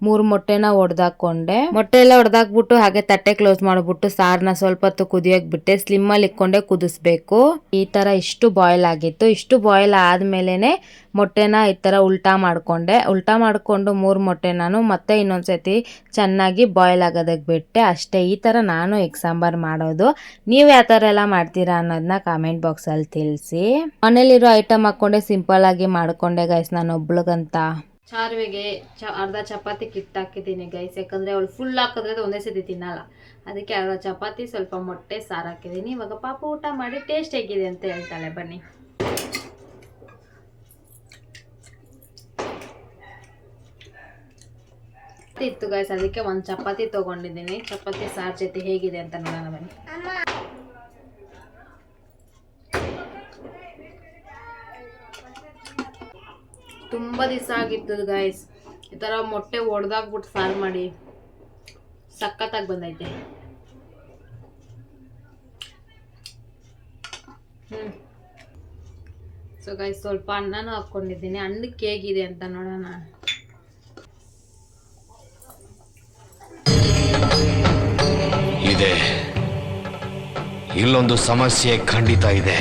3 ಮೊಟ್ಟೆನ ಒಡೆದಾಕೊಂಡೆ. ಮೊಟ್ಟೆ ಎಲ್ಲ ಒಡೆದಾಕ್ಬಿಟ್ಟು ಹಾಗೆ ತಟ್ಟೆ ಕ್ಲೋಸ್ ಮಾಡಿಬಿಟ್ಟು ಸಾರನ್ನ ಸ್ವಲ್ಪ ಹೊತ್ತು ಕುದಿಯೋಕೆ ಬಿಟ್ಟೆ. ಸ್ಲಿಮ್ಮಲ್ಲಿ ಇಟ್ಕೊಂಡೆ ಕುದಿಸ್ಬೇಕು. ಈ ಥರ ಇಷ್ಟು ಬಾಯ್ಲ್ ಆಗಿತ್ತು. ಇಷ್ಟು ಬಾಯ್ಲ್ ಆದಮೇಲೆ ಮೊಟ್ಟೆನ ಈ ಥರ ಉಲ್ಟಾ ಮಾಡಿಕೊಂಡೆ. ಉಲ್ಟಾ ಮಾಡಿಕೊಂಡು 3 ಮೊಟ್ಟೆ ನಾನು ಮತ್ತೆ ಇನ್ನೊಂದ್ಸತಿ ಚೆನ್ನಾಗಿ ಬಾಯ್ಲ್ ಆಗೋದಕ್ಕೆ ಬಿಟ್ಟೆ. ಅಷ್ಟೇ. ಈ ಥರ ನಾನು ಎಗ್ ಸಾಂಬಾರು ಮಾಡೋದು. ನೀವು ಯಾವ ಥರ ಎಲ್ಲ ಮಾಡ್ತೀರಾ ಅನ್ನೋದನ್ನ ಕಾಮೆಂಟ್ ಬಾಕ್ಸಲ್ಲಿ ತಿಳಿಸಿ. ಮನೇಲಿರೋ ಐಟಮ್ ಹಾಕ್ಕೊಂಡೆ ಸಿಂಪಲ್ ಆಗಿ ಮಾಡಿಕೊಂಡೆ ಗೈಸ್, ನಾನು ಒಬ್ಳಿಗಂತ. ಚಾರ್ವಿಗೆ ಅರ್ಧ ಚಪಾತಿ ಕಿತ್ತು ಹಾಕಿದ್ದೀನಿ ಗೈಸ್, ಯಾಕಂದರೆ ಅವಳು ಫುಲ್ ಹಾಕಿದ್ರೆ ಒಂದೇ ಸತಿ ತಿನ್ನಲ್ಲ. ಅದಕ್ಕೆ ಅರ್ಧ ಚಪಾತಿ, ಸ್ವಲ್ಪ ಮೊಟ್ಟೆ, ಸಾರು ಹಾಕಿದ್ದೀನಿ. ಇವಾಗ ಪಾಪ ಊಟ ಮಾಡಿ ಟೇಸ್ಟ್ ಹೇಗಿದೆ ಅಂತ ಹೇಳ್ತಾಳೆ. ಬನ್ನಿ. ಇತ್ತು ಗೈಸ್, ಅದಕ್ಕೆ ಒಂದು ಚಪಾತಿ ತೊಗೊಂಡಿದ್ದೀನಿ. ಚಪಾತಿ ಸಾರು ಜೊತೆ ಹೇಗಿದೆ ಅಂತ ನೋಡೋಣ ಬನ್ನಿ. ತುಂಬ ದಿವಸ ಆಗಿತ್ತು ಗೈಸ್ ಈ ಥರ ಮೊಟ್ಟೆ ಒಡೆದಾಕ್ಬಿಟ್ಟು ಸಾರು ಮಾಡಿ, ಸಖತ್ತಾಗಿ ಬಂದೈತೆ. ಸೊ ಗೈಸ್, ಸ್ವಲ್ಪ ಅನ್ನನೂ ಹಾಕ್ಕೊಂಡಿದ್ದೀನಿ. ಅನ್ನಕ್ಕೆ ಹೇಗಿದೆ ಅಂತ ನೋಡೋಣ. ಇದೆ, ಇಲ್ಲೊಂದು ಸಮಸ್ಯೆ ಖಂಡಿತ ಇದೆ.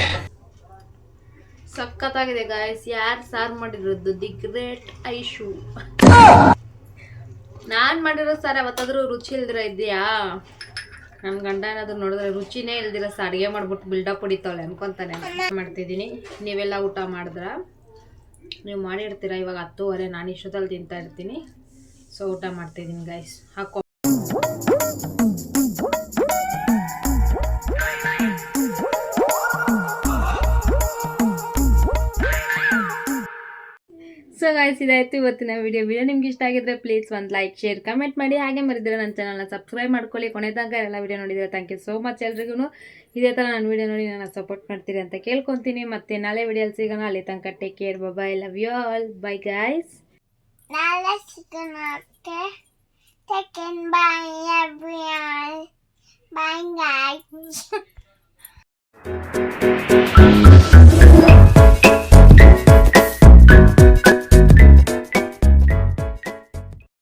ಸಖತ್ತಾಗಿದೆ ಗಾಯ್ಸ್. ಯಾರು ಸಾರು ಮಾಡಿರೋದು? The great Aishu. ನಾನು ಮಾಡಿರೋ ಸಾರು ಯಾವತ್ತಾದ್ರೂ ರುಚಿ ಇಲ್ದಿರ ಇದೆಯಾ? ನನ್ನ ಗಂಡ ಏನಾದ್ರು ನೋಡಿದ್ರೆ ರುಚಿನೇ ಇಲ್ದಿರ ಅಡುಗೆ ಮಾಡ್ಬಿಟ್ಟು ಬಿಲ್ಡಪ್ ಹೊಡಿತಾವಳೆ ಅನ್ಕೊತಾನೆ. ಮಾಡ್ತಿದ್ದೀನಿ. ನೀವೆಲ್ಲ ಊಟ ಮಾಡಿದ್ರ? ನೀವು ಮಾಡಿರ್ತೀರ. ಇವಾಗ 10:30, ನಾನು ಇಷ್ಟೊತ್ತಲ್ಲಿ ತಿಂತಾ ಇರ್ತೀನಿ. ಸೊ ಊಟ ಮಾಡ್ತಿದ್ದೀನಿ ಗೈಸ್. ಹಾಕೋ. ಸೊ ಗೈಸ್, ಇದಾಯಿತು ಇವತ್ತಿನ ವಿಡಿಯೋ ನಿಮ್ಗೆ ಇಷ್ಟ ಆಗಿದ್ರೆ ಪ್ಲೀಸ್ ಒಂದು ಲೈಕ್, ಶೇರ್, ಕಮೆಂಟ್ ಮಾಡಿ. ಹಾಗೆ ಮರಿದ್ರೆ ನನ್ನ ಚಾನಲ್ನ ಸಬ್ಸ್ಕ್ರೈಬ್ ಮಾಡ್ಕೊಳ್ಳಿ. ಕೊನೆ ತನಕ ಎಲ್ಲ ವಿಡಿಯೋ ನೋಡಿದ್ರೆ ಥ್ಯಾಂಕ್ ಯು ಸೋ ಮಚ್. ಎಲ್ರಿಗೂ ಇದೇ ಥರ ನನ್ನ ವಿಡಿಯೋ ನೋಡಿ ನನ್ನ ಸಪೋರ್ಟ್ ಮಾಡ್ತೀರಿ ಅಂತ ಕೇಳ್ಕೊತೀನಿ. ಮತ್ತೆ ನಾಳೆ ವಿಡಿಯೋಲಿ ಸಿಗೋಣ. ಅಲ್ಲಿ ತನಕ take care. Bye. Love you all. Bye guys. ನಾಳೆ ಸಿಗೋಣ. Take care. Bye everyone. Bye guys.